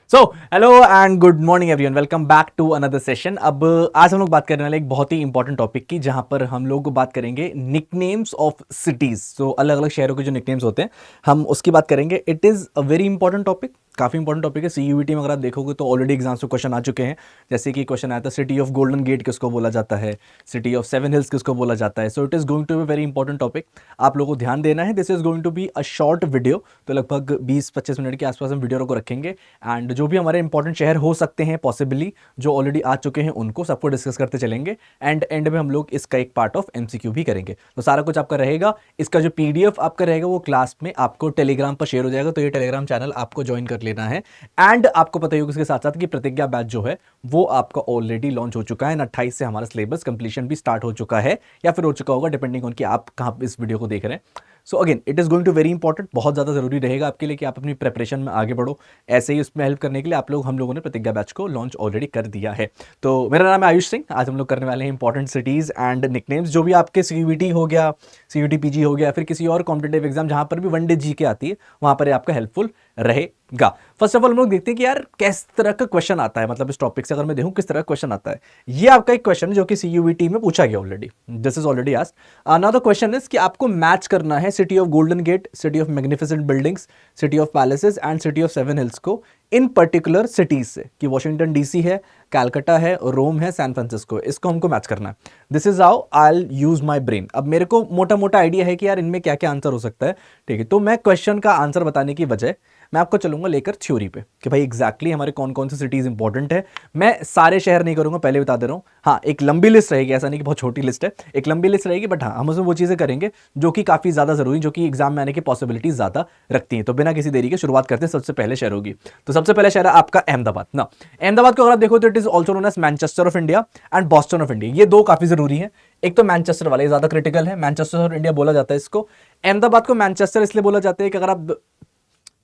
So hello and good morning everyone, welcome back to another session. अब आज हम लोग बात करने वाले एक बहुत ही इंपॉर्टेंट टॉपिक की, जहां पर हम लोग बात करेंगे निकनेम्स ऑफ सिटीज। तो अलग अलग शहरों के जो निकनेम्स होते हैं हम उसकी बात करेंगे। It is a very important topic, काफ़ी इंपॉर्टेंट टॉपिक है। सीयूईटी में अगर आप देखोगे तो ऑलरेडी एग्जाम्स में क्वेश्चन आ चुके हैं। जैसे कि क्वेश्चन आया था सिटी ऑफ गोल्डन गेट किसको बोला जाता है, सिटी ऑफ सेवन हिल्स किसको बोला जाता है। So it is going to be very important topic, आप लोगों को ध्यान देना है। This is going to be a short video, तो लगभग 20-25 मिनट के आसपास हम वीडियो को रखेंगे। एंड जो भी हमारे इंपॉर्टेंट शहर हो सकते हैं पॉसिबली, जो ऑलरेडी आ चुके हैं, उनको सबको डिस्कस करते चलेंगे। एंड एंड में हम लोग इसका एक पार्ट ऑफ एमसीक्यू भी करेंगे। तो सारा कुछ आपका रहेगा। इसका जो पीडीएफ आपका रहेगा वो क्लास में आपको टेलीग्राम पर शेयर हो जाएगा, तो ये टेलीग्राम चैनल आपको ज्वाइन कर लेना है। एंड आपको पता ही होगा इसके साथ साथ कि प्रतिज्ञा बैच जो है वो आपका ऑलरेडी लॉन्च हो चुका है। 28 से हमारा सिलेबस कंप्लीशन भी स्टार्ट हो चुका है, या फिर हो चुका होगा, डिपेंडिंग ऑन कि आप कहाँ इस वीडियो को देख रहे हैं। So again it is going to very important, बहुत ज़्यादा जरूरी रहेगा आपके लिए कि आप अपनी प्रिपरेशन में आगे बढ़ो। ऐसे ही उसमें हेल्प करने के लिए हम लोगों ने प्रतिज्ञा बैच को लॉन्च ऑलरेडी कर दिया है। तो मेरा नाम है आयुष सिंह। आज हम लोग करने वाले हैं इंपॉर्टेंट सिटीज़ एंड निकनेम्स, जो भी आपके सीयूईटी हो गया, सीयूईटी पीजी हो गया, फिर किसी और कॉम्पिटेटिव एग्जाम जहां पर भी वनडे जीके आती है, वहां पर ये आपका हेल्पफुल रहेगा। फर्स्ट ऑफ ऑल हम लोग देखते हैं कि यार किस तरह का क्वेश्चन आता है, मतलब इस टॉपिक से अगर मैं देखूं किस तरह का क्वेश्चन आता है। ये आपका एक क्वेश्चन है जो कि सीयूईटी में पूछा गया already, this is already asked. Now the question is कि आपको मैच करना है city of golden gate, city of magnificent buildings, city of palaces and city of seven hills को इन पर्टिकुलर सिटीज से, कि वॉशिंगटन डीसी है, कैलकाटा है, रोम है, सैन फ्रांसिस्को, इसको हमको मैच करना है। This is how I use my brain. अब मेरे को मोटा मोटा आइडिया है कि यार इनमें क्या क्या आंसर हो सकता है, ठीक है। तो मैं क्वेश्चन का आंसर बताने की बजाय मैं आपको चलूंगा लेकर थ्योरी पे कि भाई एग्जैक्टली हमारे कौन कौन से सिटीज इंपॉर्टेंट है। मैं सारे शहर नहीं करूंगा, पहले बता दे रहा हूं। हाँ, एक लंबी लिस्ट रहेगी, ऐसा नहीं कि बहुत छोटी लिस्ट है, एक लंबी लिस्ट रहेगी, बट हाँ हम उसमें वो चीजें करेंगे जो कि काफी ज्यादा जरूरी, जो कि एग्जाम में आने की पॉसिबिलिटीज ज्यादा रखती हैं। तो बिना किसी देरी के शुरुआत करते हैं सबसे पहले शहर होगी। तो सबसे पहला शहर है आपका अहमदाबाद ना। अहमदाबाद को अगर आप देखो तो it is also known as Manchester of India and Boston of India. ये दो काफी जरूरी है। एक तो मैनचेस्टर वाला, ये ज्यादा क्रिटिकल है, मैनचेस्टर ऑफ इंडिया बोला जाता है इसको। अहमदाबाद को मैनचेस्टर इसलिए बोला जाता है कि अगर आप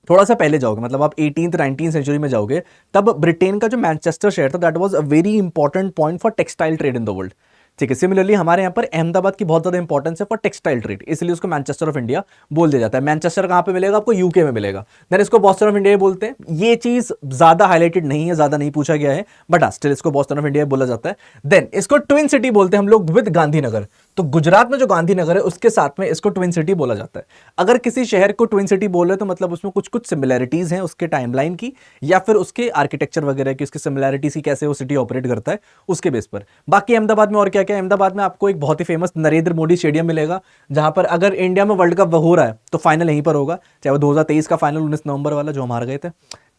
थोड़ा सा पहले जाओगे, मतलब आप 18th 19th सेंचुरी में जाओगे, तब ब्रिटेन का जो मैनचेस्टर शहर था that was a very important point for textile trade in the world. ठीक है, सिमिलरली हमारे यहाँ पर अहमदाबाद की बहुत ज्यादा इंपॉर्टेंस है फॉर टेक्सटाइल ट्रेड, इसलिए उसको मैनचेस्टर ऑफ इंडिया बोल दिया जाता है। मैनचेस्टर कहाँ पे मिलेगा आपको? यूके में मिलेगा। देन इसको बॉस्टन ऑफ इंडिया बोलते हैं। ये चीज ज्यादा हाईलाइटेड नहीं है, ज्यादा नहीं पूछा गया है, बट स्टिल इसको बॉस्टन ऑफ इंडिया बोला जाता है। देन इसको ट्विन सिटी बोलते हैं हम लोग विद गांधीनगर। तो गुजरात में जो गांधीनगर है उसके साथ में इसको ट्विन सिटी बोला जाता है। अगर किसी शहर को ट्विन सिटी बोल रहे तो मतलब उसमें कुछ कुछ सिमिलैरिटीज हैं उसके टाइमलाइन की, या फिर उसके आर्किटेक्चर वगैरह की, उसकी सिमिलैरिटीज की, कैसे वो सिटी ऑपरेट करता है उसके बेस पर। बाकी अहमदाबाद में और क्या क्या है? अहमदाबाद में आपको एक बहुत ही फेमस नरेंद्र मोदी स्टेडियम मिलेगा, जहां पर अगर इंडिया में वर्ल्ड कप हो रहा है तो फाइनल यहीं पर होगा, चाहे वो 2023 का फाइनल 19 नवंबर वाला जो हम हार गए थे,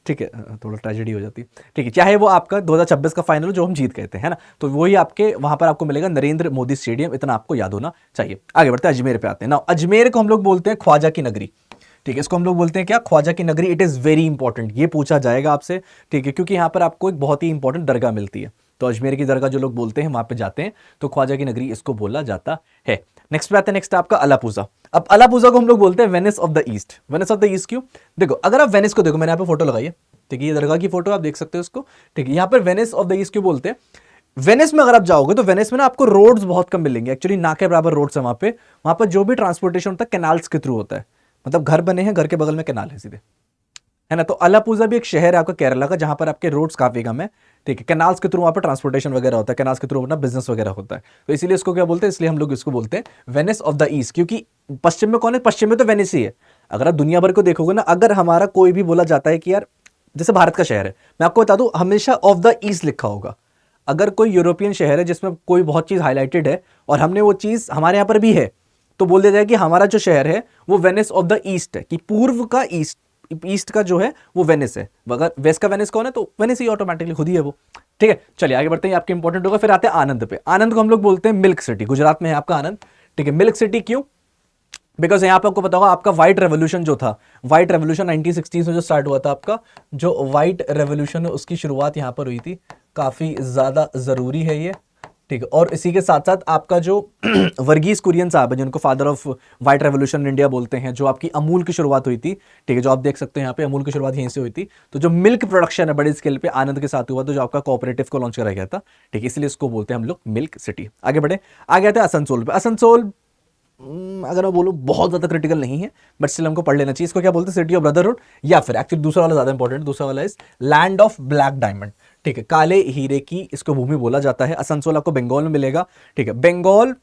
ठीक है, थोड़ा ट्रेजेडी हो जाती, ठीक है, चाहे वो आपका 2026 का फाइनल जो हम जीत गए थे, है ना, तो वही आपके वहां पर आपको मिलेगा नरेंद्र मोदी स्टेडियम। इतना आपको याद होना चाहिए। आगे बढ़ते हैं, अजमेर पे आते हैं ना। अजमेर को हम लोग बोलते हैं ख्वाजा की नगरी। ठीक है, इसको हम लोग बोलते हैं क्या? ख्वाजा की नगरी। इट इज वेरी इंपॉर्टेंट, ये पूछा जाएगा आपसे, ठीक है, क्योंकि यहां पर आपको एक बहुत ही इंपॉर्टेंट दरगाह मिलती है। तो अजमेर की दरगाह जो लोग बोलते हैं वहां पे जाते हैं, तो ख्वाजा की नगरी इसको बोला जाता है। नेक्स्ट पे आते हैं, नेक्स्ट आपका अलापूजा। अब अलापूजा को हम लोग बोलते हैं Venice of the east. Venice of the east क्यों? देखो, अगर आप वेनिस को देखो, मैंने यहाँ पे फोटो लगाई है, ठीक है, ये दरगाह की फोटो आप देख सकते हो इसको, ठीक है। यहाँ पर वेनिस ऑफ द ईस्ट क्यों बोलते हैं? वेनिस में अगर आप जाओगे तो वेनिस में ना आपको रोड्स बहुत कम मिलेंगे, एक्चुअली ना के बराबर रोड्स है वहां पर जो भी ट्रांसपोर्टेशन होता है कैनाल्स के थ्रू होता है, मतलब घर बने हैं, घर के बगल में कैनाल है सीधे, है ना। तो अलापूजा भी एक शहर है आपका केरला का, जहां पर आपके रोड्स काफी कम है, ठीक है। कैनाल्स के थ्रू वहां पर ट्रांसपोर्टेशन वगैरह होता है, कैनाल्स के थ्रू अपना बिजनेस वगैरह होता है। तो इसीलिए इसको क्या बोलते हैं? इसलिए हम लोग इसको बोलते हैं वेनिस ऑफ द ईस्ट, क्योंकि पश्चिम में कौन है? पश्चिम में तो वेनिस ही है। अगर आप दुनिया भर को देखोगे ना, अगर हमारा कोई भी बोला जाता है कि यार जैसे भारत का शहर है, मैं आपको बता दूं हमेशा ऑफ द ईस्ट लिखा होगा। अगर कोई यूरोपियन शहर है जिसमें कोई बहुत चीज हाईलाइटेड है और हमने वो चीज हमारे यहाँ पर भी है, तो बोल दिया जाए कि हमारा जो शहर है वो वेनिस ऑफ द ईस्ट है, कि पूर्व का ईस्ट, ईस्ट का जो है वो वेनिस है। अगर वेस्ट का वेनिस कौन है? तो वेनिस ही ऑटोमेटिकली खुद ही है वो, ठीक है। चलिए आगे बढ़ते हैं, आपके इंपॉर्टेंट होगा। फिर आते हैं आनंद पे। आनंद को हम लोग बोलते हैं मिल्क सिटी। गुजरात में है आपका आनंद, ठीक है। मिल्क सिटी क्यों? बिकॉज यहाँ पे आपको पता होगा आपका व्हाइट रेवोल्यूशन जो था, व्हाइट रेवोल्यूशन 1960s में जो स्टार्ट हुआ था आपका, जो व्हाइट रेवोल्यूशन है उसकी शुरुआत यहाँ पर हुई थी। काफी ज्यादा जरूरी है ये, ठीक है। और इसी के साथ साथ आपका जो वर्गीज कुरियन साहब है, जिनको father of white revolution in India बोलते हैं, जो आपकी अमूल की शुरुआत हुई थी, ठीक है, जो आप देख सकते हैं यहाँ पे अमूल की शुरुआत यहीं से हुई थी। तो जो मिल्क प्रोडक्शन है बड़ी स्केल पे आनंद के साथ हुआ, तो जो आपका कोऑपरेटिव को लॉन्च कराया गया था, ठीक है, इसलिए इसको बोलते हैं हम लोग मिल्क सिटी। आगे बढ़े, आगे आते हैं आसनसोल पे। आसनसोल अगर मैं बोलूँ बहुत ज़्यादा क्रिटिकल नहीं है, बट स्टिल हमको पढ़ लेना चाहिए। इसको क्या बोलते हैं, सिटी ऑफ ब्रदरहुड, या फिर एक्चुअली दूसरा वाला ज़्यादा इंपॉर्टेंट, दूसरा वाला is land of black diamond. ठीक है, काले हीरे की इसको भूमि बोला जाता है। असनसोल आपको बंगाल में मिलेगा। ठीक है, बंगाल,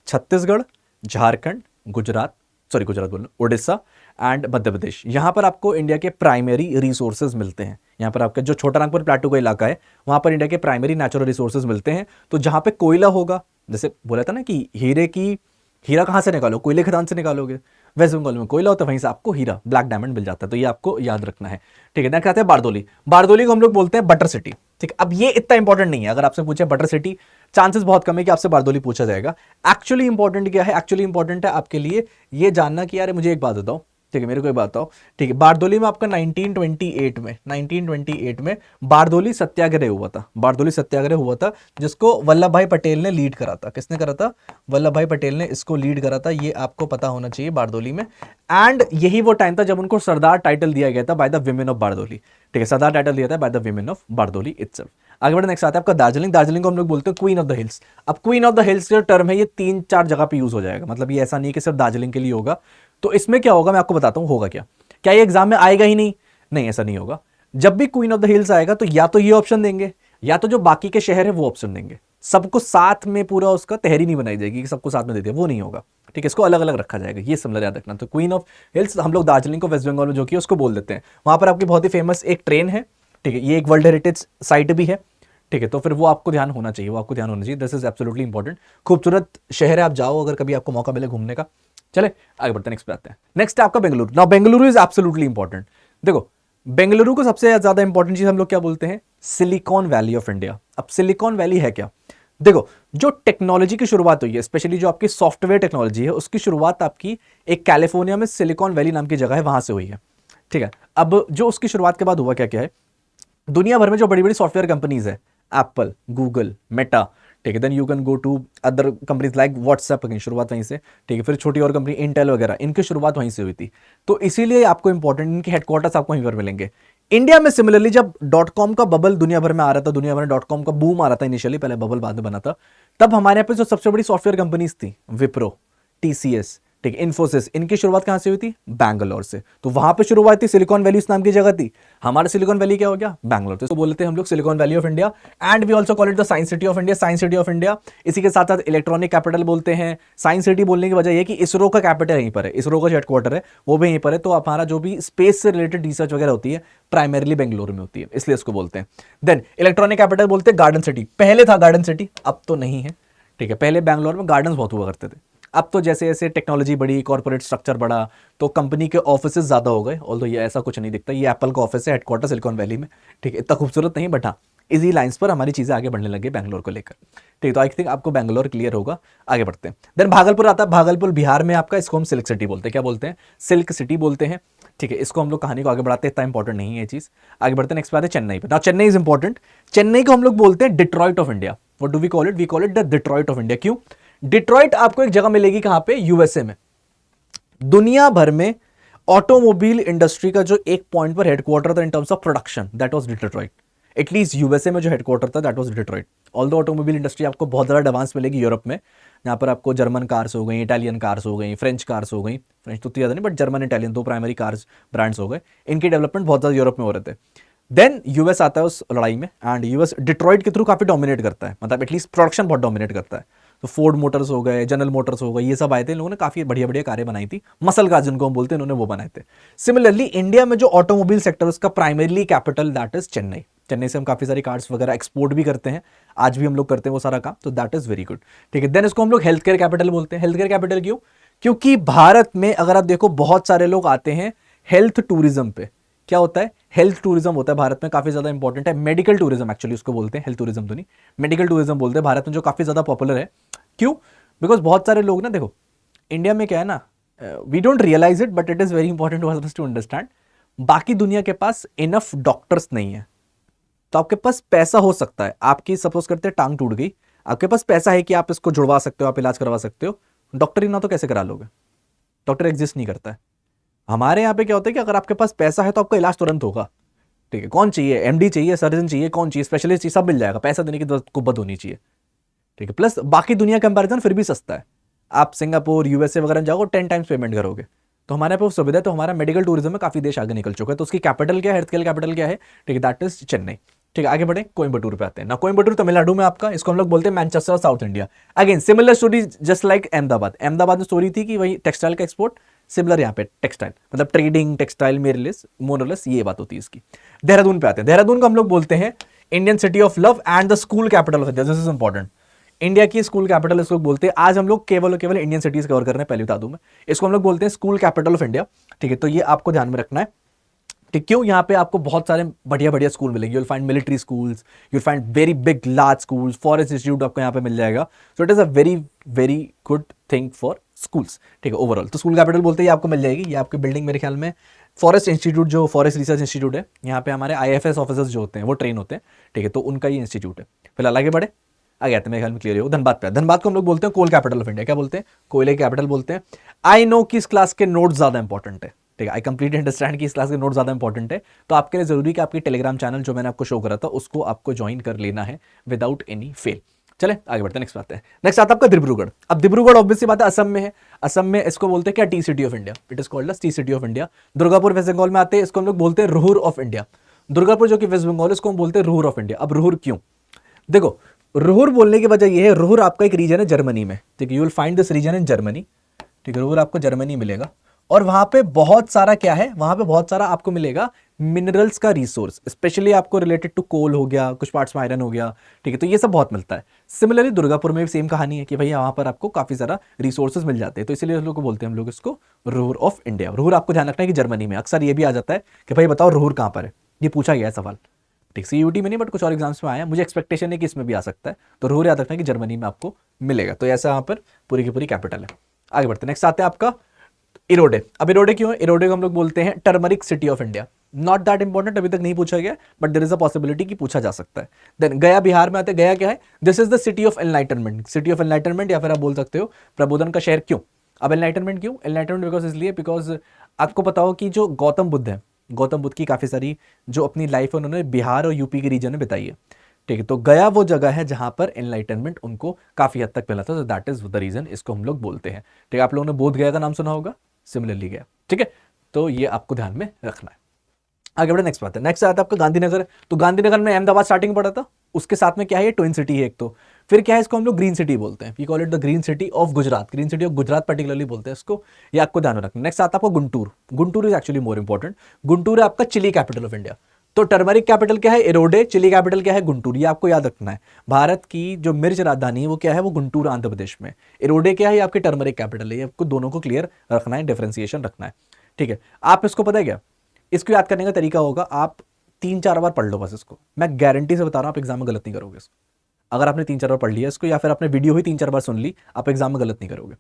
छत्तीसगढ़, झारखंड, गुजरात, सॉरी गुजरात बोल रहा हूं, उड़ीसा एंड मध्य प्रदेश, यहाँ पर आपको इंडिया के प्राइमरी रिसोर्सेज मिलते हैं। यहाँ पर आपका जो छोटा नागपुर प्लाटू का इलाका है, वहाँ पर इंडिया के प्राइमरी नेचुरल रिसोर्सेज मिलते हैं। तो जहाँ पे कोयला होगा, जैसे बोला था ना कि हीरा कहाँ से निकालो, कोयले खदान से निकालोगे, वेस्ट बंगाल में कोयला होता है, वहीं से आपको हीरा ब्लैक डायमंड मिल जाता है। तो ये आपको याद रखना है। ठीक है, देन कहते हैं बारदोली। बारदोली को हम लोग बोलते हैं बटर सिटी। ठीक है, अब ये इतना इंपॉर्टेंट नहीं है। अगर आपसे पूछे बटर सिटी, चांसेस बहुत कम है कि आपसे बारदोली पूछा जाएगा। एक्चुअली इंपॉर्टेंट क्या है, एक्चुअली इंपॉर्टेंट है आपके लिए ये जानना कि यार मुझे एक बात बताओ। ठीक है, मेरे को एक बात बताओ। ठीक है, बारदोली में आपका 1928 में बारदोली सत्याग्रह हुआ था। बारदोली सत्याग्रह हुआ था जिसको वल्लभ भाई पटेल ने लीड करा था। किसने करा था? वल्लभ भाई पटेल ने इसको लीड करा था। ये आपको पता होना चाहिए बारदोली में। एंड यही वो टाइम था जब उनको सरदार टाइटल दिया गया था by the women of Bardoli. ठीक है, सरदार टाइटल दिया था by the women of Bardoli itself. आगे बढ़े, नेक्स्ट आता है आपका दार्जिलिंग। दार्जिलिंग को हम लोग बोलते हैं क्वीन ऑफ द हिल्स। अब क्वीन ऑफ द हिल्स जो टर्म है ये 3-4 जगह पे यूज हो जाएगा। मतलब ये ऐसा नहीं है कि सिर्फ दार्जिलिंग के लिए होगा। तो इसमें क्या होगा मैं आपको बताता हूं होगा क्या। क्या ये एग्जाम में आएगा ही नहीं? नहीं, ऐसा नहीं होगा। जब भी क्वीन ऑफ द हिल्स आएगा तो या तो ये ऑप्शन देंगे, या तो जो बाकी के शहर है वो ऑप्शन देंगे। सबको साथ में पूरा उसका तहरी नहीं बनाई जाएगी कि सबको साथ में दे दिया, वो नहीं होगा। ठीक है, इसको अलग अलग रखा जाएगा, ये समझ याद रखना। तो क्वीन ऑफ हिल्स हम लोग दार्जिलिंग को वेस्ट बंगाल में जो कि उसको बोल देते हैं। वहां पर आपकी बहुत ही फेमस एक ट्रेन है। ठीक है, ये एक वर्ल्ड हेरिटेज साइट भी है। ठीक है, तो फिर वो आपको ध्यान होना चाहिए, वो आपको ध्यान होना चाहिए। This is absolutely important. खूबसूरत शहर है, आप जाओ अगर कभी आपको मौका मिले घूमने का। चले आगे बढ़ते हैं, नेक्स्ट पे आते हैं। नेक्स्ट है आपका Bengaluru. Now Bengaluru is absolutely important. देखो, बेंगलुरु को सबसे ज्यादा इंपॉर्टेंट चीज हम लोग क्या बोलते हैं? Silicon valley of India. अब सिलिकॉन वैली है क्या? देखो, जो टेक्नोलॉजी की शुरुआत हुई है, स्पेशली जो आपकी सॉफ्टवेयर टेक्नोलॉजी है, उसकी शुरुआत आपकी एक कैलिफोर्निया में सिलिकॉन वैली नाम की जगह है, वहां से हुई है। ठीक है, अब जो उसकी शुरुआत के बाद हुआ क्या क्या है, दुनिया भर में जो बड़ी बड़ी सॉफ्टवेयर कंपनीज है, एप्पल, गूगल, मेटा, ठीक है, then you can go to other companies like WhatsApp की शुरुआत वहीं से। ठीक है, फिर छोटी और कंपनी इंटेल वगैरह, इनकी शुरुआत वहीं से हुई थी। तो इसीलिए आपको इंपॉर्टेंट, इनके हेडक्वार्टर्स आपको वहीं पर मिलेंगे। इंडिया में सिमिलरली जब डॉट कॉम का बबल दुनिया भर में आ रहा था, दुनिया भर में डॉट कॉम का बूम आ रहा था इनिशियली, पहले बबल बाद में बना था, तब हमारे यहाँ पे जो सबसे बड़ी सॉफ्टवेयर कंपनीज थी, विप्रो, टीसीएस, ठीक है, इन्फोसिस, इनकी शुरुआत कहां से हुई थी? बैंगलोर से। तो वहां पे शुरुआत थी, सिलिकॉन वैली उस नाम की जगह थी। हमारा सिलिकॉन वैली क्या हो गया? बैंगलोर। तो बोलते हैं हम लोग silicon valley of India, and we also call it the science city of India. Science city of India, इसी के साथ साथ इलेक्ट्रॉनिक कैपिटल बोलते हैं। साइंस सिटी बोलने की वजह यह कि इसरो का कैपिटल यहीं पर है, इसरो का जो हेडक्वार्टर है वो भी यहीं पर है। तो हमारा जो भी स्पेस से रिलेटेड रिसर्च वगैरह होती है प्राइमरीली बेंगलुरु में होती है, इसलिए इसको बोलते हैं। देन इलेक्ट्रॉनिक कैपिटल बोलते हैं गार्डन सिटी। पहले था गार्डन सिटी, अब तो नहीं है। ठीक है, पहले बैंगलोर में गार्डन बहुत हुआ करते थे। अब तो जैसे जैसे टेक्नोलॉजी बढ़ी, कॉर्पोरेट स्ट्रक्चर बढ़ा, तो कंपनी के ऑफिसेज ज़्यादा हो गए। ऑल्दो ये ऐसा कुछ नहीं दिखता, ये एप्पल का ऑफिस है, हेडक्वार्टर सिलिकॉन वैली में। ठीक है, इतना खूबसूरत नहीं, बट हाँ इजी लाइंस पर हमारी चीज़ें आगे बढ़ने लगी बैंगलोर को लेकर। ठीक, तो आई थिंक आपको बैंगलोर क्लियर होगा। आगे बढ़ते हैं। देन भागलपुर आता है। भागलपुर बिहार में आपका, इसको हम सिल्क सिटी बोलते हैं। क्या बोलते हैं? सिल्क सिटी बोलते हैं। ठीक है, इसको हम लोग कहानी को आगे बढ़ाते हैं, इतना इंपॉर्टेंट नहीं है ये चीज़। आगे बढ़ते हैं, नेक्स्ट बात है चेन्नई पे। Now Chennai is important. Chennai को हम लोग बोलते हैं Detroit of India. What do we call it? We call it the Detroit of India. क्यों? डिट्रॉइट आपको एक जगह मिलेगी कहां पे? यूएसए में। दुनिया भर में ऑटोमोबाइल इंडस्ट्री का जो एक पॉइंट पर हेडक्वार्टर था in terms of production, that was Detroit. At least USA में जो हेडक्वार्टर था that was Detroit. Although automobile industry आपको बहुत ज़्यादा एडवांस मिलेगी यूरोप में, जहाँ पर आपको जर्मन कार्स हो गई, इटालियन कार्स हो गई, फ्रेंच कार्स हो गई। फ्रेंच तो ज़्यादा नहीं, बट जर्मन इटालियन दो प्राइमरी कार्स ब्रांड्स हो गए। इनके डेवलपमेंट बहुत ज़्यादा यूरोप में हो रहे थे। देन यूएस आता है उस लड़ाई में, एंड यूएस डिट्रॉइट के थ्रू काफ़ी डोमिनेट करता है, मतलब एटलीस्ट प्रोडक्शन बहुत डोमिनेट करता है। तो फोर्ड मोटर्स हो गए, जनरल मोटर्स हो गए, ये सब आए थे। इन लोगों ने काफ़ी बढ़िया बढ़िया कारें बनाई थी। मसल कार्स जिनको हम बोलते हैं, इन्होंने वो बनाए थे। सिमिलरली इंडिया में जो ऑटोमोबाइल सेक्टर उसका primarily capital that is Chennai. Chennai से हम काफ़ी सारी कार्स वगैरह एक्सपोर्ट भी करते हैं, आज भी हम लोग करते हैं वो सारा काम। तो दैट इज वेरी गुड। ठीक है, देन इसको हम लोग हेल्थ केयर कैपिटल बोलते हैं। हेल्थ केयर कैपिटल क्यों? क्योंकि भारत में अगर आप देखो बहुत सारे लोग आते हैं हेल्थ टूरिज्म पे। क्या होता है? हेल्थ टूरिज्म होता है भारत में, काफी ज्यादा इंपॉर्टेंट है। मेडिकल टूरिज्म एक्चुअली उसको बोलते हैं, हेल्थ टूरिज्म तो नहीं, मेडिकल टूरिज्म बोलते हैं भारत में, जो काफी ज्यादा पॉपुलर है। क्यों? बिकॉज बहुत सारे लोग ना, देखो इंडिया में क्या है ना, we don't realise it but it is very important for us to understand. बाकी दुनिया के पास इनफ डॉक्टर्स नहीं है। तो आपके पास पैसा हो सकता है, आपकी सपोज करते हैं टांग टूट गई, आपके पास पैसा है कि आप इसको जुड़वा सकते हो, आप इलाज करवा सकते हो। डॉक्टर ही ना तो कैसे करा लोगे? डॉक्टर एग्जिस्ट नहीं करता है। हमारे यहाँ पे क्या होता है कि अगर आपके पास पैसा है तो आपका इलाज तुरंत होगा। ठीक है, कौन चाहिए? एमडी चाहिए, सर्जन चाहिए, कौन चाहिए, स्पेशलिस्ट चाहिए, सब मिल जाएगा। पैसा देने की कुब्बत होनी चाहिए। ठीक है, प्लस बाकी दुनिया कंपैरिजन फिर भी सस्ता है। आप सिंगापुर यूएसए वगैरह जाओगे 10 टाइम्स पेमेंट करोगे। तो हमारे पे वो सुविधा है, तो हमारा मेडिकल टूरिज्म में काफ़ी देश आगे निकल चुका है। तो उसकी कैपिटल क्या है, हेल्थ केयर कैपिटल क्या है, ठीक है, दैट इज चेन्नई। ठीक है, आगे बढ़े, कोयम्बटूर पे आते हैं ना। कोयम्बटूर तमिलनाडु में आपका, इसको हम लोग बोलते हैं Manchester south India. Again similar story just like Ahmedabad. Ahmedabad में स्टोरी थी कि वही टेक्सटाइल का एक्सपोर्ट, सिमिलर यहाँ पे टेक्सटाइल मतलब ट्रेडिंग टेक्सटाइल मेरलेस मोरलेस ये बात होती है इसकी। देहरादून पे आते हैं। देहरादून को हम लोग बोलते हैं Indian city of love and the school capital of India. This is important, India की स्कूल कैपिटल इसको बोलते हैं। आज हम लोग केवल और केवल इंडियन सिटीज कवर कर रहे हैं, पहले बता दूं मैं। इसको हम लोग बोलते हैं स्कूल कैपिटल ऑफ इंडिया। ठीक है, तो ये आपको ध्यान में रखना है। ठीक, क्यों? यहाँ पे आपको बहुत सारे बढ़िया बढ़िया स्कूल मिलेंगे। You'll find military schools, you'll find very big large schools, forest institute आपको यहाँ पे मिल जाएगा। So it is a very very good thing for schools. ठीक है, ओवरऑल तो स्कूल कैपिटल बोलते हैं, ये आपको मिल जाएगी। ये आपकी बिल्डिंग मेरे ख्याल में फॉरेस्ट इंस्टीट्यूट, जो फॉरेस्ट रिसर्च इंस्टीट्यूट है, यहाँ पे हमारे IFS ऑफिसर्स जो होते हैं वो ट्रेन होते हैं। ठीक है, तो उनका ये इंस्टीट्यूट है। फिलहाल आगे बढ़े, आगे आते हैं, मेरे ख्याल में क्लियर हो। धनबाद पे, धनबाद को हम लोग बोलते हैं कोल कैपिटल ऑफ इंडिया। क्या बोलते हैं? कोयले की कैपिटल बोलते हैं। आई नो कि इस क्लास के नोट ज्यादा इंपॉर्टेंट है। ठीक है, आई कंप्लीटली अंडरस्टैंड कि इस क्लास के नोट ज्यादा इंपॉर्टेंट है, तो आपके लिए जरूरी कि आपकी टेलीग्राम चैनल जो मैंने आपको शो करा था उसको आपको ज्वाइन कर लेना है विदाउट एनी फेल। चले आगे बढ़ते हैं, नेक्स्ट बात है। नेक्स्ट आता है आपका डिब्रूगढ़। अब डिब्रूगढ़ ऑब्वियसली बात है असम में है। असम में इसको बोलते हैं क्या? Tea city of India. It is called tea city of India. Durgapur West Bengal में आते हैं, इसको हम लोग बोलते हैं रुहुर ऑफ इंडिया। दुर्गापुर जो कि वेस्ट बंगाल, इसको हम बोलते हैं रुहुर ऑफ इंडिया। अब रुहुर क्यों? देखो, रुहुर बोलने की वजह यह है, रुहुर आपका एक रीजन है जर्मनी में। ठीक है, you will find this region in Germany. ठीक है, रुहुर आपको जर्मनी मिलेगा और वहां पे बहुत सारा क्या है, वहां पे बहुत सारा आपको मिलेगा मिनरल्स का रिसोर्स, स्पेशली आपको रिलेटेड टू कोल हो गया, कुछ पार्ट्स में आयरन हो गया। ठीक है, तो ये सब बहुत मिलता है। सिमिलरली दुर्गापुर में भी सेम कहानी है कि भैया वहां पर आपको काफी सारा रिसोर्सेज मिल जाते हैं, तो इसलिए लोग बोलते हैं हम लोग इसको रुहुर ऑफ इंडिया। रुहुर आपको ध्यान रखना है कि जर्मनी में। अक्सर ये भी आ जाता है कि भाई बताओ रुहुर कहां पर है, ये पूछा गया है सवाल। ठीक, CUT में नहीं बट कुछ और एग्जाम्स में आया, मुझे एक्सपेक्टेशन है कि इसमें भी आ सकता है। तो रुहुर याद रखना है कि जर्मनी में आपको मिलेगा। तो ऐसा यहाँ पर पूरी की पूरी कैपिटल है। आगे बढ़ते हैं, नेक्स्ट आते हैं आपका इरोडे। अब इरोडे क्यों है? इरोडे को हम लोग बोलते हैं turmeric city of India. Not that important, अभी तक नहीं पूछा गया, but there is a possibility कि पूछा जा सकता है। देन गया बिहार में आते हैं। गया क्या है? This is the city of enlightenment. City of enlightenment या फिर आप बोल सकते हो प्रबोधन का शहर। क्यों? अब एनलाइटनमेंट क्यों? एनलाइटनमेंट बिकॉज इसलिए बिकॉज आपको पता हो कि जो गौतम बुद्ध है, गौतम बुद्ध की काफ़ी सारी जो अपनी लाइफ है उन्होंने बिहार और यूपी के रीजन में बिताई है। ठीक है, तो गया वो जगह है जहां पर एनलाइटनमेंट उनको काफ़ी हद तक मिला था। तो दैट इज द रीजन इसको हम लोग बोलते हैं। ठीक है, आप लोगों ने बोध गया का नाम सुना होगा, सिमिलरली गया। ठीक है, तो ये आपको ध्यान में रखना है। आगे बढ़े, नेक्स्ट बात है। नेक्स्ट आता है आपका गांधीनगर। तो गांधीनगर में अहमदाबाद स्टार्टिंग पड़ा था, उसके साथ में क्या है, ये ट्विन सिटी है एक। तो फिर क्या है, इसको हम लोग ग्रीन सिटी बोलते हैं। We call it the green city of Gujarat. Green city of Gujarat particularly बोलते हैं इसको, ये आपको ध्यान में रखना। नेक्स्ट आता है आपको Guntur. Guntur is actually more important. Guntur है आपका चिली कैपिटल ऑफ इंडिया। तो टर्मरिक कैपिटल क्या है? इरोडे। चिली कैपिटल क्या है? गुंटूर। ये आपको याद रखना है। भारत की जो मिर्च राजधानी है वो क्या है? वो गुंटूर आंध्र प्रदेश में। इरोडे क्या है? ये आपकी टर्मरिक कैपिटल है। ये आपको दोनों को क्लियर रखना है, डिफरेंशिएशन रखना है। ठीक है, आप इसको पता है क्या, इसको याद करने का तरीका होगा, आप 3-4 बार पढ़ लो बस इसको। मैं गारंटी से बता रहा हूं आप एग्जाम में गलत नहीं करोगे इसको। अगर आपने 3-4 बार पढ़ लिया इसको, या फिर आपने वीडियो ही 3-4 बार सुन ली, आप एग्जाम में गलत नहीं करोगे।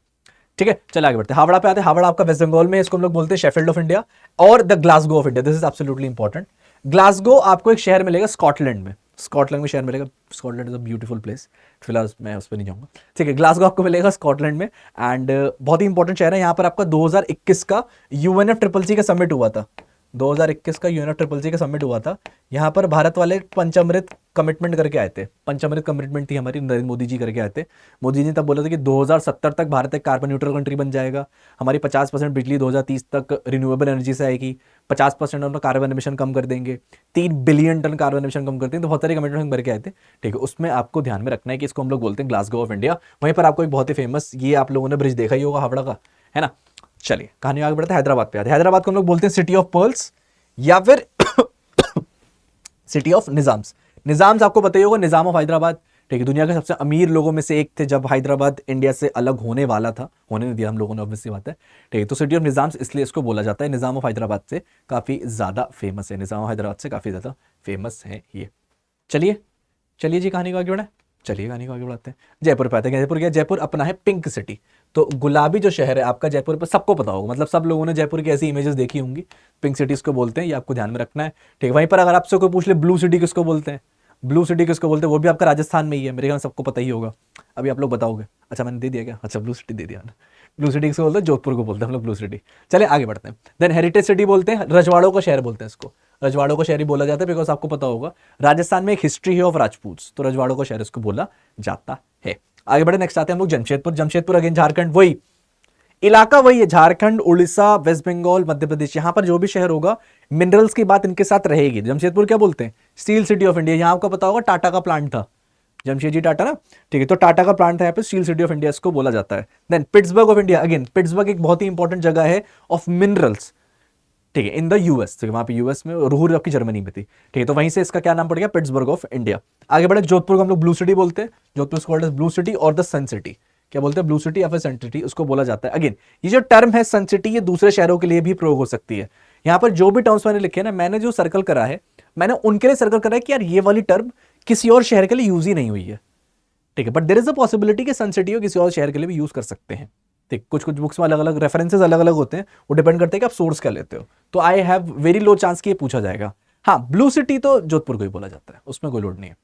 ठीक है, चलिए आगे बढ़ते हैं। हावड़ा पे आते हैं। हावड़ा आपका वेस्ट बंगाल में, इसको हम लोग बोलते हैं शेफील्ड ऑफ इंडिया और the Glasgow of India. This is absolutely important. Glasgow आपको एक शहर मिलेगा स्कॉटलैंड में। स्कॉटलैंड में शहर मिलेगा। Scotland is a beautiful place, फिलहाल मैं उस पर नहीं जाऊंगा। ठीक है, ग्लासगो आपको मिलेगा स्कॉटलैंड में एंड बहुत ही इंपॉर्टेंट शहर है। यहाँ पर आपका 2021 का UNFCCC का समिट हुआ था। 2021 का UNFCCC का समिट हुआ था। यहाँ पर भारत वाले पंचामृत कमिटमेंट करके आए थे। पंचामृत कमिटमेंट थी हमारी, नरेंद्र मोदी जी करके आए थे। मोदी जी ने तब बोला था कि 2070 तक भारत एक कार्बन न्यूट्रल कंट्री बन जाएगा। हमारी 50% बिजली 2030 तक रिन्यूएबल एनर्जी से आएगी। 50% हम कार्बन एमिशन कम कर देंगे। 3 बिलियन टन कार्बन एमिशन कम कर देंगे। तो बहुत सारे कमिटमेंट हम करके आए थे। ठीक है, उसमें आपको ध्यान में रखना है कि इसको हम लोग बोलते हैं ग्लासगो ऑफ इंडिया। वहीं पर आपको एक बहुत ही फेमस, ये आप लोगों ने ब्रिज देखा ही होगा हावड़ा का, है ना। चलिए कहानी आगे बढ़ता है। हैदराबाद पे आते हैं। हैदराबाद को हम लोग बोलते हैं सिटी ऑफ पर्ल्स या फिर सिटी ऑफ निजाम्स। निजाम्स आपको पता ही होगा, निजाम ऑफ हैदराबाद। ठीक है, दुनिया के सबसे अमीर लोगों में से एक थे जब हैदराबाद इंडिया से अलग होने वाला था। होने नहीं दिया हम लोगों ने, ऑब्वियसली बात है। ठीक है, तो सिटी ऑफ निजाम्स इसलिए इसको बोला जाता है। निजाम ऑफ हैदराबाद से काफ़ी ज़्यादा फेमस है। निजाम ऑफ हैदराबाद से काफ़ी ज़्यादा फेमस है ये। चलिए चलिए जी, कहानी को आगे बढ़ाएं। चलिए कहानी को आगे बढ़ाते हैं। जयपुर पे आते हैं। जयपुर क्या? जयपुर अपना है पिंक सिटी। तो गुलाबी जो शहर है आपका जयपुर पर सबको पता होगा, मतलब सब लोगों ने जयपुर की ऐसी इमेजेस देखी होंगी। पिंक सिटी इसको बोलते हैं, ये आपको ध्यान में रखना है। ठीक है, वहीं पर अगर आपसे कोई पूछ ले ब्लू सिटी किसको बोलते हैं, ब्लू सिटी किसको बोलते हैं, वो भी आपका राजस्थान में ही है। मेरे ख्याल सबको पता ही होगा। अभी आप लोग बताओगे। अच्छा मैंने दे दिया क्या? अच्छा ब्लू सिटी दे दिया ना। ब्लू सिटी किसको बोलते हैं? जोधपुर को बोलते हैं हम लोग ब्लू सिटी। चले आगे बढ़ते हैं। देन हेरिटेज सिटी बोलते हैं, रजवाड़ों का शहर बोलते हैं इसको। रजवाड़ों का शहर ही बोला जाता है बिकॉज आपको पता होगा राजस्थान में एक हिस्ट्री है ऑफ राजपूत, तो रजवाड़ों का शहर इसको बोला जाता है। आगे बढ़े, नेक्स्ट आते हैं हम लोग जमशेदपुर। जमशेदपुर अगेन झारखंड, वही इलाका वही है, झारखंड, उड़ीसा, वेस्ट बंगाल, मध्य प्रदेश, यहां पर जो भी शहर होगा मिनरल्स की बात इनके साथ रहेगी। जमशेदपुर क्या बोलते हैं, स्टील सिटी ऑफ इंडिया। यहां आपको पता होगा टाटा का प्लांट था, जमशेदजी टाटा ना, ठीक है, तो टाटा का प्लांट था यहाँ पे, स्टील सिटी ऑफ इंडिया इसको बोला जाता है। Then Pittsburgh of India, again Pittsburgh एक बहुत ही इंपॉर्टेंट जगह है ऑफ मिनरल्स, ठीक है, इन द यूएस, ठीक है, वहां पे यूएस में, रूर आपकी जर्मनी में थी, ठीक है, तो वहीं से इसका क्या नाम पड़ गया, पिट्सबर्ग ऑफ इंडिया। आगे बढ़े, जोधपुर को हम लोग ब्लू सिटी बोलते हैं, Jodhpur called as blue city और द सन सिटी। क्या बोलते हैं, ब्लू सिटी या फिर सन सिटी उसको बोला जाता है। अगेन ये जो टर्म है सन सिटी, ये दूसरे शहरों के लिए भी प्रयोग हो सकती है। यहां पर जो भी टर्म्स मैंने लिखे हैं ना, मैंने जो सर्कल करा है, मैंने उनके लिए सर्कल करा है कि यार ये वाली टर्म किसी और शहर के लिए यूज ही नहीं हुई है, ठीक है, but there is a possibility कि सन सिटी को किसी और शहर के लिए भी यूज कर सकते हैं। ठीक, कुछ कुछ बुक्स में अलग अलग रेफरेंसेस अलग अलग होते हैं, वो डिपेंड करते हैं कि आप सोर्स क्या लेते हो। तो I have very low chance कि ये पूछा जाएगा। हाँ, ब्लू सिटी तो जोधपुर को ही बोला जाता है, उसमें कोई लोड नहीं है।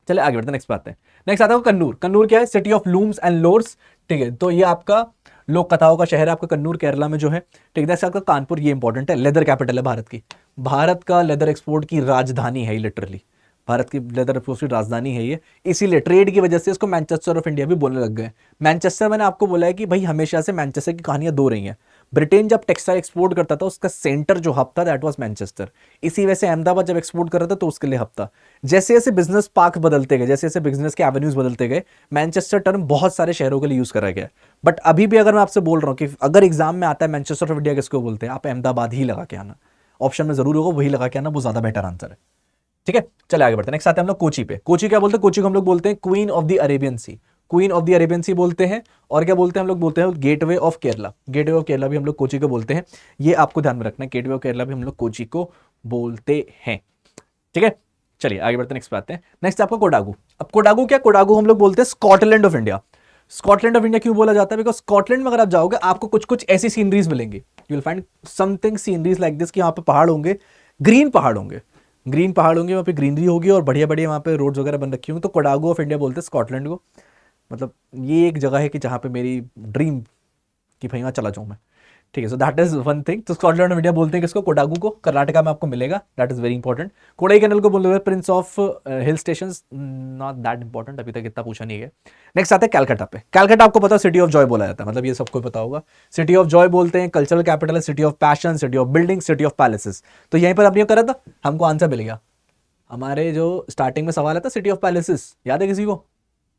चले आगे बढ़ते हैं, नेक्स्ट बात है, नेक्स्ट आता है कन्नूर। कन्नूर क्या है, city of looms and lores, ठीक है, तो ये आपका लोक कथाओं का शहर है आपका कन्नूर, केरला में जो है, ठीक है। नेक्स्ट आपका कानपुर, ये इंपॉर्टेंट है, लेदर कैपिटल है भारत की, भारत का लेदर एक्सपोर्ट की राजधानी है लिटरली, भारत की लेदर एक्सपोर्ट की राजधानी है ये, इसीलिए ट्रेड की वजह से इसको मैनचेस्टर ऑफ इंडिया भी बोलने लग गए। मैनचेस्टर, मैंने आपको बोला है कि भाई हमेशा से मैनचेस्टर की कहानियां दो रही हैं। ब्रिटेन जब टेक्सटाइल एक्सपोर्ट करता था, उसका सेंटर जो हब था दैट वाज मैनचेस्टर। इसी वजह से अहमदाबाद जब एक्सपोर्ट कर रहा था तो उसके लिए हब था। जैसे जैसे बिजनेस पार्क बदलते गए, जैसे जैसे बिजनेस के एवेन्यूज बदलते गए, मैनचेस्टर टर्म बहुत सारे शहरों के लिए यूज करा गया। बट अभी भी अगर मैं आपसे बोल रहा हूँ कि अगर एग्जाम में आता है मैनचेस्टर ऑफ इंडिया किसको बोलते हैं, आप अहमदाबाद ही लगा के आना, ऑप्शन में जरूर होगा वही लगा के आना, वो ज्यादा बेटर आंसर है, ठीक है। चले आगे बढ़ते हैं, नेक्स्ट आते हैं हम लोग कोची पे। कोची क्या बोलते हैं, कोची को हम लोग बोलते हैं queen of the Arabian sea, queen of the Arabian sea बोलते हैं। और क्या बोलते हैं हम लोग, बोलते हैं gateway of Kerala, gateway of Kerala भी हम लोग कोची को बोलते हैं, ये आपको ध्यान में रखना है, गेटवे ऑफ केरला भी हम लोग कोची को बोलते हैं, ठीक है। चलिए आगे बढ़ते हैं, नेक्स्ट पे आते हैं। नेक्स्ट आपको कोडागू। अब कोडागू क्या, कोडागू हम लोग बोलते हैं Scotland of India. Scotland of India क्यों बोला जाता है, बिकॉज स्कॉटलैंड में अगर आप जाओगे आपको कुछ कुछ ऐसी सीनरीज मिलेंगी, you will find something sceneries like this, कि यहाँ पे पहाड़ होंगे, ग्रीन पहाड़ होंगे, ग्रीन पहाड़ होंगे, वहाँ पे ग्रीनरी होगी और बढ़िया बढ़िया वहाँ पे रोड्स वगैरह बन रखी होंगी, तो कोडागू ऑफ इंडिया बोलते हैं स्कॉटलैंड को। मतलब ये एक जगह है कि जहाँ पे मेरी ड्रीम कि भाई वहाँ चला जाऊँ मैं, ठीक है। So that is one thing, तो स्कॉटलैंड ऑफ इंडिया बोलते हैं किसको, कोडागू को, कर्नाटका में आपको मिलेगा, that is very important. Kodaikanal को बोलते हैं prince of hill station, not that important, अभी तक इतना पूछा नहीं है। नेक्स्ट आते हैं कैलकाटा पे। कैलकाटा आपको पता है सिटी ऑफ जॉय बोला जाता है, मतलब ये सबको पता होगा, सिटी ऑफ जॉय बोलते हैं, कल्चरल कैपिटल है, city of passion, city of building, city of palaces. तो यहीं पर आपने करा था, हमको आंसर मिल गया, हमारे जो स्टार्टिंग में सवाल आता सिटी ऑफ पैलेसेस, याद है किसी को,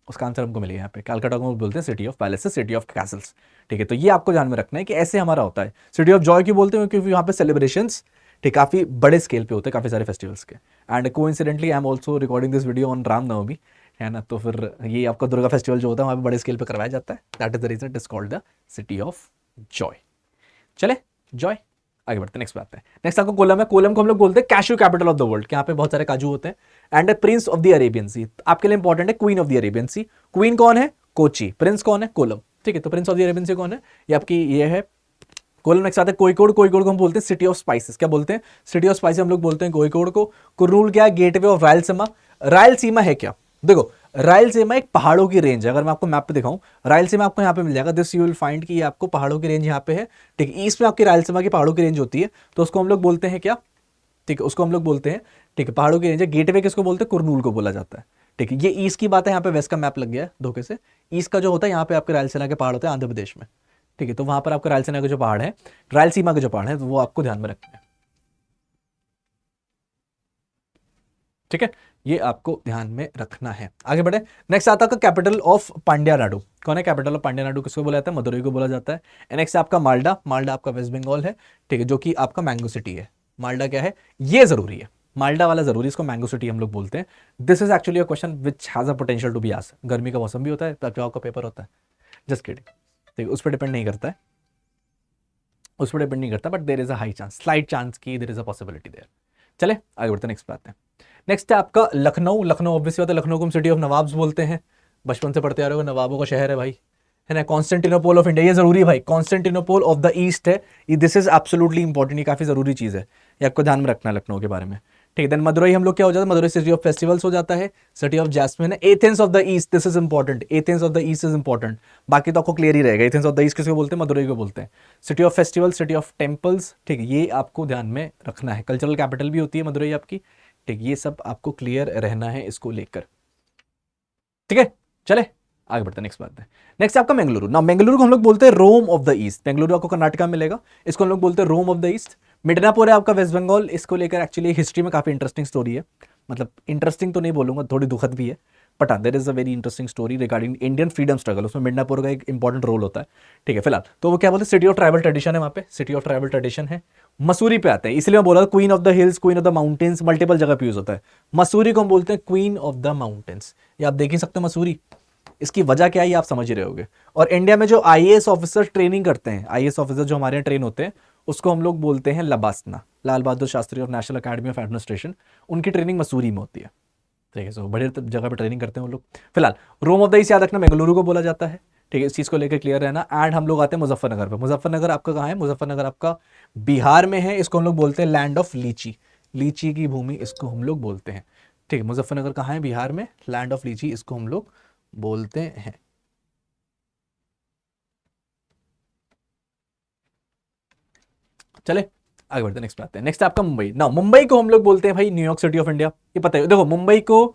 उसका आंसर हमको मिलेगा यहाँ पे, कैलकाटा को बोलते हैं city of palaces, city of Castle's, ठीक है। तो ये आपको ध्यान में रखना है कि ऐसे हमारा होता है। सिटी ऑफ जॉय क्यों बोलते हैं, क्योंकि यहाँ पे सेलिब्रेशंस, ठीक, काफी बड़े स्केल पे होते हैं, काफी सारे फेस्टिवल्स के। And coincidentally I am also recording this video on Ramnavami, है ना, तो फिर ये आपका दुर्गा फेस्टिवल जो होता है वहाँ पे बड़े स्केल पे करवाया जाता है, that is the reason it is called the city of joy. चले जॉय, आगे बढ़ते हैं, नेक्स्ट बात है। नेक्स्ट आपको कोलम है। कोलम को हम लोग बोलते हैं cashew capital of the world, यहाँ पे बहुत सारे काजू होते हैं। And prince of the Arabian sea, आपके लिए इंपॉर्टेंट है queen of the Arabian sea. Queen कौन है, कोची, प्रिंस कौन है, कोलम, ठीक है। तो प्रिंस ऑफ द अरेबियन सी कौन है, ये आपकी ये है कोलम। नेक्स्ट आता है कोइकोड। कोइकोड को हम बोलते हैं सिटी ऑफ स्पाइसेस, क्या बोलते हैं, सिटी ऑफ स्पाइसेस हम लोग बोलते हैं कोइकोड को। कुरनूल क्या है, गेटवे ऑफ रायलसीमा। रायलसीमा है क्या, देखो रायलसीमा एक पहाड़ों की रेंज है, अगर मैं आपको मैप पे दिखाऊं, रायलसीमा आपको यहाँ पे मिल जाएगा, दिस यू विल फाइंड कि ये आपको पहाड़ों की रेंज यहाँ पे है, ठीक है। ईस्ट में आपकी रायलसीमा की पहाड़ों की रेंज होती है, तो उसको हम लोग बोलते हैं क्या, ठीक है, उसको हम लोग बोलते हैं, ठीक है, पहाड़ों की रेंज है। गेटवे किसको बोलते हैं, कुरनूल को बोला जाता है, ठीक है। ये ईस्ट की बात है, यहाँ पे वेस्ट का मैप लग गया है धोखे से। ईस्ट का जो होता है यहाँ पे आपके रायलसीमा के पहाड़ होते हैं आंध्र प्रदेश में, ठीक है, तो वहां पर आपका रायलसीमा के जो पहाड़ है, रायलसीमा के जो पहाड़ है, वो आपको ध्यान में रखना है, ठीक है, ये आपको ध्यान में रखना है। आगे बढ़े, नेक्स्ट आता है कैपिटल ऑफ पांड्या नाडु। कौन है कैपिटल ऑफ पांड्या नाडु, किसको बोला जाता है, मदुरई को बोला जाता है। नेक्स्ट आपका माल्डा। माल्डा आपका वेस्ट बंगाल है, ठीक है, जो कि आपका मैंगो सिटी है। माल्डा क्या है, ये जरूरी है, माल्डा वाला जरूरी, इसको मैंगो सिटी हम लोग बोलते हैं। This is actually a question which has a potential to be asked. गर्मी का मौसम भी होता है, जब आपका पेपर होता है, जस्ट किडिंग, ठीक है, उस पर डिपेंड नहीं करता है, उस पर डिपेंड नहीं करता, but there is a high chance, slight chance की there is a possibility there. चले आगे बढ़ते हैं, नेक्स्ट पे आते हैं। नेक्स्ट है आपका लखनऊ। लखनऊ ऑब्वियसली बात है, लखनऊ को हम सिटी ऑफ नवाब्स बोलते हैं, बचपन से पढ़ते आ रहे हो, नवाबों का शहर है भाई, है ना। कॉन्स्टेंटिनोपोल ऑफ इंडिया, ये जरूरी है भाई, कॉन्स्टेंटिनोपोल ऑफ द ईस्ट है, दिस इज एब्सोल्युटली इंपॉर्टेंट, ये काफी जरूरी चीज है, ये आपको ध्यान में रखना है लखनऊ के बारे में, ठीक है। देन मदुरई हम लोग क्या हो जाता है, मदुरई सिटी ऑफ फेस्टिवल्स हो जाता है, सिटी ऑफ जैस्मिन है। Athens of the east, this is important, Athens of the east is important, बाकी तो आपको क्लियर ही रहेगा। एथेंस ऑफ द ईस्ट किसको बोलते हैं, मदुरई को बोलते हैं। City of festival, city of temples, ठीक है, ये आपको ध्यान में रखना है। कल्चरल कैपिटल भी होती है मदुरई आपकी, ठीक, ये सब आपको क्लियर रहना है इसको लेकर, ठीक है। चले आगे बढ़ते हैं, नेक्स्ट बात है। नेक्स्ट आपका बेंगलुरु। ना बेंगलुरु को हम लोग बोलते हैं रोम ऑफ द ईस्ट। बेंगलुरु आपको कर्नाटका में मिलेगा, इसको हम लोग बोलते हैं रोम ऑफ द ईस्ट। मिडनापुर है आपका वेस्ट बंगाल। इसको लेकर एक्चुअली हिस्ट्री में काफी इंटरेस्टिंग स्टोरी है, मतलब इंटरेस्टिंग तो नहीं बोलूंगा, थोड़ी दुखद भी है, but there is a very interesting story regarding Indian freedom struggle. उसमें मिडनापुर का एक इंपॉर्टेंट रोल होता है, ठीक है। फिलहाल तो वो क्या बोलते हैं, सिटी ऑफ ट्राइबल ट्रेडिशन है वहाँ पे, सिटी ऑफ ट्राइबल ट्रेडिशन है। मसूरी पे आते हैं, इसलिए मैं बोला queen of the hills, queen of the mountains, multiple जगह पे यूज होता है। मसूरी को हम बोलते हैं क्वीन ऑफ द माउंटेन्स। ये आप देख ही सकते हो मसूरी, इसकी वजह क्या है ये आप समझ ही रहे होगे। और इंडिया में जो आईएएस ऑफिसर ट्रेनिंग करते हैं, आईएएस ऑफिसर जो हमारे यहाँ ट्रेन होते हैं, उसको हम लोग बोलते हैं LBSNAA, Lal Bahadur Shastri of national academy of administration. उनकी ट्रेनिंग मसूरी में होती है, ठीक है। सो बड़े जगह पे ट्रेनिंग करते हैं वो लोग। फिलहाल रोम ऑफ द ईस्ट याद रखना, बेंगलुरु को बोला जाता है, ठीक है। इस चीज़ को लेकर क्लियर रहना। एंड हम लोग आते हैं मुजफ्फरनगर पे। मुजफ्फरनगर आपका कहाँ है, मुजफ्फरनगर आपका बिहार में है। इसको हम लोग बोलते हैं लैंड ऑफ लीची, लीची की भूमि इसको हम लोग बोलते हैं, ठीक है। मुजफ्फरनगर कहाँ है, बिहार में, लैंड ऑफ लीची इसको हम लोग बोलते हैं। चले आगे बढ़ते हैं, नेक्स्ट पे आते हैं। नेक्स्ट आपका मुंबई। ना मुंबई को हम लोग बोलते हैं भाई न्यूयॉर्क सिटी ऑफ इंडिया, ये पता है। देखो मुंबई को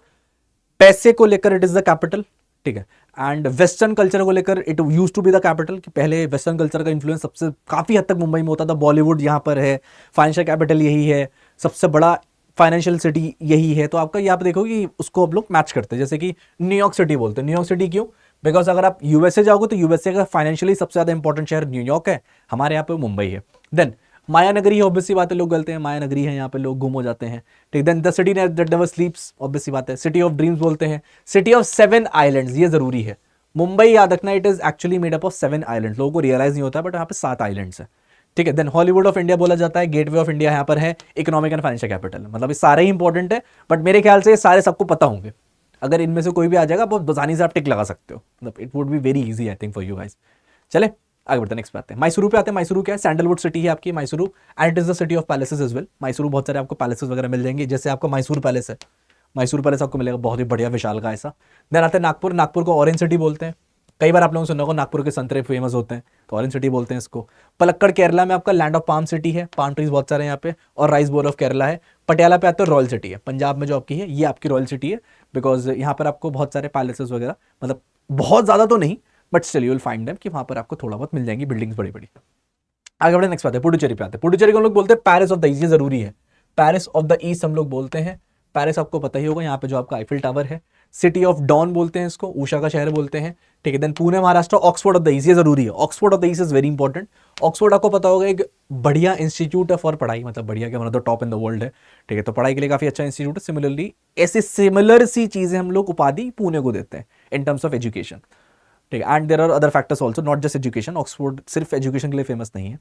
पैसे को लेकर इट इज द कैपिटल, ठीक है। एंड वेस्टर्न कल्चर को लेकर it use to be the capital, कि पहले वेस्टर्न कल्चर का इन्फ्लुएंस सबसे काफी हद तक मुंबई में होता था। बॉलीवुड यहाँ पर है, फाइनेंशियल कैपिटल यही है, सबसे बड़ा फाइनेंशियल सिटी यही है। तो आपका यहाँ पे देखो कि उसको अब लोग मैच करते हैं, जैसे कि न्यूयॉर्क सिटी बोलते हैं। न्यूयॉर्क सिटी क्यों, बिकॉज अगर आप यूएसए जाओगे तो यूएसए का फाइनेंशियली सबसे ज्यादा इंपॉर्टेंट शहर न्यूयॉर्क है, हमारे यहाँ पे मुंबई है। देन माया नगरी है, ऑब्वियसली बात है, लोग गलते हैं, माया नगरी है, यहाँ पे लोग गुम हो जाते हैं, ठीक। Then the city that never sleeps, obviously बात है, सिटी ऑफ ड्रीम्स बोलते हैं। सिटी ऑफ 7 आइलैंड्स, ये जरूरी है। मुंबई याद रखना, it is actually made up of 7 islands. लोगों को रियलाइज नहीं होता, बट यहाँ पे 7 आइलैंड्स है, ठीक है। देन हॉलीवुड ऑफ इंडिया बोला जाता है, गेटवे ऑफ इंडिया यहाँ पर है, इकोनॉमिक एंड फाइनेंशियल कैपिटल, मतलब ये सारे ही इंपॉर्टेंट है, बट मेरे ख्याल से ये सारे सबको पता होंगे। अगर इनमें से कोई भी आ जाएगा बहुत आसानी से आप टिक लगा सकते हो, मतलब it would be very easy I think for you guys. चले आगे बढ़ते हैं, नेक्स्ट पे आते हैं। मैसूरू पे आते हैं। मैसूरू क्या है, सैंडलवुड सिटी है आपकी Mysuru, and it is the city of palaces as well. Mysuru बहुत सारे आपको पैलेसेस वगैरह मिल जाएंगे, जैसे आपका मैसूर पैलेस है, मैसूर पैलेस आपको मिलेगा, बहुत ही बढ़िया विशाल का ऐसा। देन आते हैं नागपुर। नागपुर को ऑरेंज सिटी बोलते हैं, कई बार आप लोगों ने सुना होगा नागपुर के संतरे फेमस होते हैं, तो ऑरेंज सिटी बोलते हैं इसको। पलक्कड़ केरला में आपका लैंड ऑफ पाम सिटी है, पाम ट्रीज बहुत सारे हैं यहाँ पे, और राइस बोल ऑफ केरला है। पटियाला पे आते हैं, रॉयल सिटी है, पंजाब में जो आपकी है ये आपकी रॉयल सिटी है, बिकॉज यहाँ पर आपको बहुत सारे पैलेसेस वगैरह, मतलब बहुत ज्यादा तो नहीं, but still you will find them कि वहां पर आपको थोड़ा बहुत मिल जाएंगी बिल्डिंग्स बड़ी बड़ी। आगे बढ़े, नेक्स्ट बात है पुडुचेरी पे आते हैं। पुडुचेरी को हम लोग बोलते हैं पेरिस ऑफ द ईस्ट, ये जरूरी है, पेरिस ऑफ द ईस्ट हम लोग बोलते हैं। पेरिस आपको पता ही होगा, यहाँ पे जो आपका आईफिल टावर है। सिटी ऑफ डॉन बोलते हैं इसको, ऊषा का शहर बोलते हैं, ठीक है। Then Pune Maharashtra, Oxford of the east, ये जरूरी है, Oxford of the east is very important. Oxford आपको पता होगा एक बढ़िया इंस्टीट्यूट है फॉर पढ़ाई, मतलब बढ़िया क्या, मतलब टॉप इन द वर्ल्ड है, ठीक है। तो पढ़ाई के लिए काफी अच्छा इंस्टीट्यूट है। सिमिलरली ऐसे सिमिलर सी चीजें हम लोग उपाधि पुणे को देते हैं इन टर्म्स ऑफ एजुकेशन, ठीक है। And there are other factors also, not just education, Oxford सिर्फ एजुकेशन के लिए फेमस नहीं है,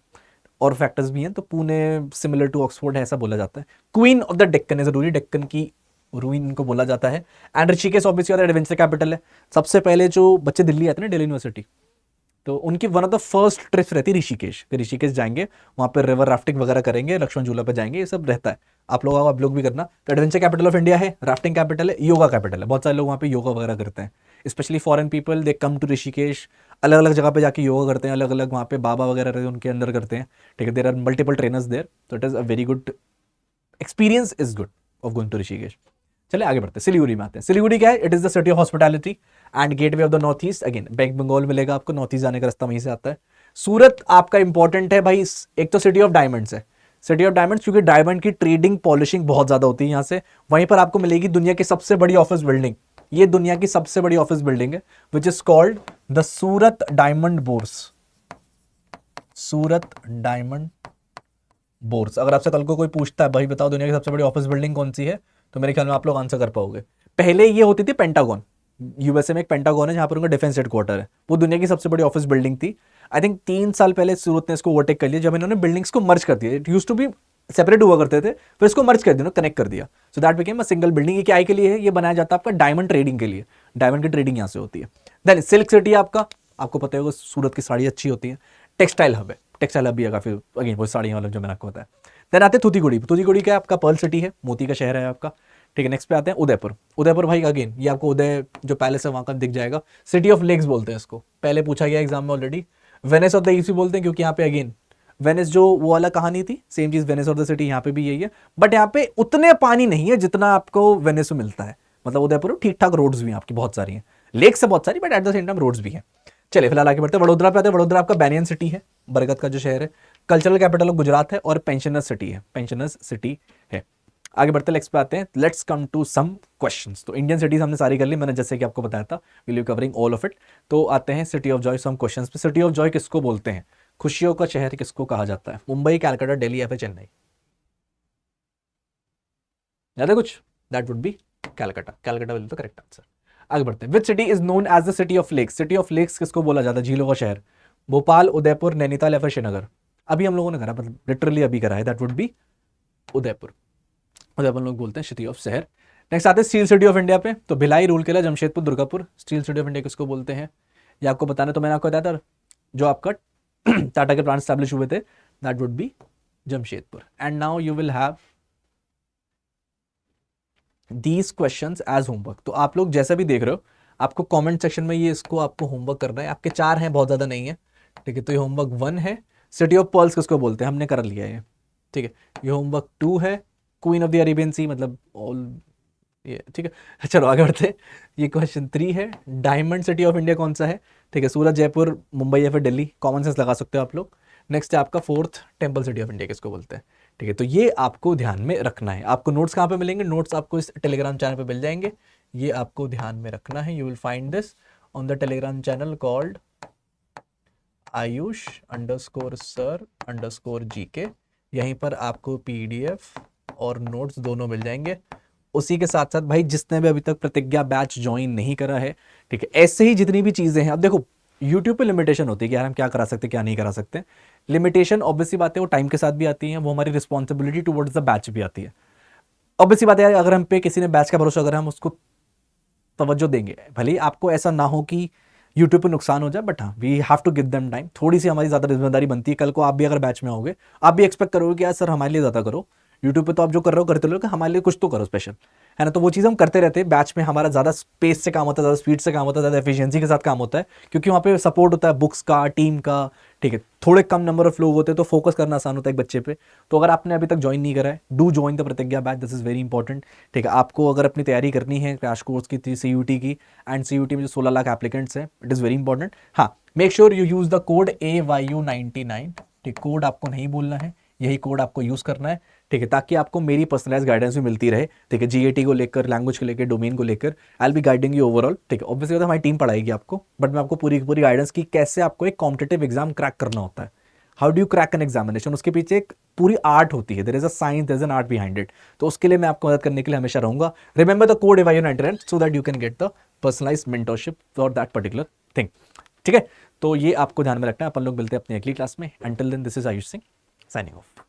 और फैक्टर्स भी हैं। तो पुणे सिमिलर टू ऑक्सफोर्ड है ऐसा बोला जाता है। क्वीन ऑफ द डेक्कन है जरूरी, डेक्कन की रूइन को बोला जाता है। And Rishikesh obviously adventure capital है। सबसे पहले जो बच्चे दिल्ली आते हैं ना, दिल्ली यूनिवर्सिटी, तो उनकी one of the first trips रहती है ऋषिकेश, कि ऋषिकेश जाएंगे, वहाँ पर रिवर राफ्टिंग वगैरह करेंगे, लक्ष्मण झूला पर जाएंगे, ये सब रहता है। आप लोग भी करना। तो एडवेंचर कैपिटल ऑफ इंडिया है, राफ्टिंग कैपिटल है, योगा कैपिटल है, बहुत सारे लोग वहाँ पे योगा वगैरह करते हैं, specially foreign people they come to Rishikesh, अलग अलग जगह पे जाके योगा करते हैं, अलग अलग वहाँ पे बाबा वगैरह रहते हैं उनके अंदर करते हैं, ठीक है। There are multiple trainers there, तो it is a very good experience, is good of going to Rishikesh. चले आगे बढ़ते हैं, सिलीगुड़ी में आते हैं। सिलीगुड़ी क्या है, it is the city of hospitality and gateway of the north east. Again बैंक बंगाल मिलेगा आपको, नॉर्थ ईस्ट जाने का रास्ता वहीं से आता है। सूरत आपका इंपॉर्टेंट है भाई, एक तो सिटी ऑफ डायमंड्स है, सिटी ऑफ डायमंड्स, क्योंकि डायमंड की ट्रेडिंग पॉलिशिंग बहुत ज्यादा होती है यहाँ से। वहीं पर आपको मिलेगी दुनिया की सबसे बड़ी ऑफिस बिल्डिंग, ये दुनिया की सबसे बड़ी ऑफिस बिल्डिंग है, which is called the Surat diamond bourse, Surat diamond bourse. अगर आपसे कल को कोई पूछता है भाई बताओ दुनिया की सबसे बड़ी ऑफिस बिल्डिंग कौन सी है, तो मेरे ख्याल में आप लोग आंसर कर पाओगे। पहले ये होती थी पेंटागन, यूएसए में एक पेंटागन है जहां पर उनका डिफेंस हेडक्वार्टर है, वो दुनिया की सबसे बड़ी ऑफिस बिल्डिंग थी। आई थिंक 3 साल पहले सूरत ने इसको ओवरटेक कर लिया, जब इन्होंने बिल्डिंग्स को मर्ज कर दिया। It use to be separate हुआ करते थे, फिर इसको मर्ज कर दिया, कनेक्ट कर दिया, so that became a single building. ये क्या के लिए है, ये बनाया जाता है आपका डायमंड ट्रेडिंग के लिए, डायमंड की ट्रेडिंग यहाँ से होती है। देन सिल्क सिटी आपका, आपको पता होगा सूरत की साड़ी अच्छी होती है, टेक्सटाइल हब है, टेक्सटाइल हब भी है काफी, अगेन वो साड़ियाँ वाला जो मैंने आपको बताया। देन आते हैं थूथीकुड़ी। थूथीकुड़ी क्या है आपका, पर्ल सिटी है, मोती का शहर है आपका, ठीक है। नेक्स्ट पे आते हैं उदयपुर। उदयपुर भाई अगेन ये आपको उदय जो पैलेस है वहां का दिख जाएगा। सिटी ऑफ लेक्स बोलते हैं इसको, पहले पूछा गया एग्जाम में already. Venice of the east भी बोलते हैं, क्योंकि यहाँ पे अगेन वेनिस जो वो वाला कहानी थी, सेम चीज वेनिस ऑफ द सिटी, यहाँ पे भी यही है, बट यहाँ पे उतने पानी नहीं है जितना आपको वेनिस में मिलता है, मतलब उदयपुर ठीक ठाक रोड्स भी हैं आपकी बहुत सारी हैं। लेक से बहुत सारी, but at the same time roads भी हैं। चलिए फिलहाल आगे बढ़ते हैं, वडोदरा पे आते हैं। वडोदरा आपका बैनियन सिटी है, बरगद का जो शहर है, कल्चरल कैपिटल ऑफ गुजरात है और पेंशनर्स सिटी है, पेंशनर्स सिटी है। आगे बढ़ते लेट्स पे आते हैं, let's come to some questions. तो इंडियन सिटीज हमने सारी कर ली, मैंने जैसे कि आपको बताया था, will you covering all of it. तो आते हैं city of joy, some questions पे। सिटी ऑफ जॉय किसको बोलते हैं, खुशियों का शहर किसको कहा जाता है? मुंबई, कैलकाटा, दिल्ली या फिर चेन्नई? याद है कुछ? That would be Calcutta, Calcutta will be the correct answer. आगे बढ़ते हैं, which city is known as the city of lakes? City of lakes किसको बोला जाता है, झीलों का शहर? भोपाल, उदयपुर, नैनीताल या फिर श्रीनगर? अभी हम लोगों ने करा, मतलब लिटरली अभी करा है, that would B Udaipur. Udaipur लोग बोलते हैं सिटी ऑफ शहर। नेक्स्ट आते हैं स्टील सिटी ऑफ इंडिया पे। तो Bhilai, Rourkela, Jamshedpur, Durgapur, steel city of India किसको बोलते हैं? ये आपको बताना, तो मैंने आपको बताया था जो आपका टाटा के प्लांट स्टैब्लिश हुए थे, that would be Jamshedpur. And now you will have these questions as homework. तो आप लोग जैसा भी देख रहे हो, आपको कमेंट सेक्शन में ये इसको आपको होमवर्क करना है। आपके 4 हैं, बहुत ज़्यादा नहीं है, ठीक है। तो ये होमवर्क 1 है, सिटी ऑफ पर्ल्स किसको बोलते हैं, हमने कर लिया है, ठीक है। ये होमवर्क 2 है, क्वीन ऑफ द अरेबियन सी, मतलब ऑल ये, ठीक है। चलो आगे बढ़ते हैं। ये क्वेश्चन 3 है, डायमंड सिटी ऑफ इंडिया कौन सा है? ठीक है, सूरत, जयपुर, मुंबई या फिर दिल्ली? कॉमन सेंस लगा सकते हो आप लोग। नेक्स्ट है आपका 4th, temple city of India किसको बोलते हैं? ठीक है, तो ये आपको ध्यान में रखना है। आपको नोट्स कहाँ पे मिलेंगे? नोट्स आपको इस टेलीग्राम चैनल पे मिल जाएंगे, ये आपको ध्यान में रखना है। You will find this on the Telegram channel called Ayush_sir_GK। यहीं पर आपको PDF और नोट्स दोनों मिल जाएंगे। उसी के साथ साथ भाई, जिसने भी अभी तक प्रतिज्ञा बैच ज्वाइन नहीं करा है, ठीक है, ऐसे ही जितनी भी चीज़ें हैं, अब देखो यूट्यूब पे लिमिटेशन होती है कि यार हम क्या करा सकते, क्या नहीं करा सकते। लिमिटेशन ऑब्वियसली बात है, वो टाइम के साथ भी आती है, वो हमारी रिस्पॉन्सिबिलिटी टुवर्ड्स द बैच भी आती है। ऑब्वियसली बात है, अगर हम पे किसी ने बैच का भरोसा, अगर हम उसको तवज्जो देंगे, भले ही आपको ऐसा ना हो कि यूट्यूब पे नुकसान हो जाए, बट हाँ, we have to give them time. थोड़ी सी हमारी ज़्यादा जिम्मेदारी बनती है। कल को आप भी अगर बैच में होगे, आप भी एक्सपेक्ट करोगे कि यार सर हमारे लिए ज़्यादा करो। यूट्यूब पे तो आप जो कर रहे हो करते रहो, कि हमारे लिए कुछ तो करो स्पेशल, है ना। तो वो चीज़ हम करते रहते हैं। बैच में हमारा ज़्यादा स्पेस से काम होता है, ज़्यादा स्पीड से काम होता है, ज़्यादा एफिशिएंसी के साथ काम होता है, क्योंकि वहाँ पे सपोर्ट होता है बुक्स का, टीम का, ठीक है। थोड़े कम नंबर ऑफ लोग होते हैं तो फोकस करना आसान होता है एक बच्चे पे। तो अगर आपने अभी तक ज्वाइन नहीं करा है, डू ज्वाइन द प्रतिज्ञा batch, this is very important, ठीक है। आपको अगर अपनी तैयारी करनी है क्रैश कोर्स की, CUT की, एंड CUT में जो 16 लाख एप्लीकेंट्स हैं, इट इज़ वेरी इंपॉर्टेंट। हाँ, make sure you use the code AYU99, ठीक, कोड आपको नहीं बोलना है, यही कोड आपको यूज़ करना है, ठीक है, ताकि आपको मेरी पर्सनलाइज गाइडेंस भी मिलती रहे, ठीक है। GAT को लेकर, लैंग्वेज को लेकर, डोमेन को लेकर, I will be guiding you overall, ठीक है। ऑब्वियसली हमारी टीम पढ़ाएगी आपको, बट मैं आपको पूरी पूरी गाइडेंस की कैसे आपको एक कॉम्पिटिटिव एग्जाम क्रैक करना होता है, how do you crack an examination, उसके पीछे एक पूरी आर्ट होती है, there is a science, there is an art behind it. तो उसके लिए मैं आपको मदद करने के लिए हमेशा रहूंगा। Remember the code AYU99 so that you can get the personalize mentorship for that particular thing, ठीक है। तो ये आपको ध्यान में रखना है। अपन लोग मिलते हैं अपनी अगली क्लास में। Until then, this is Ayush Singh signing of.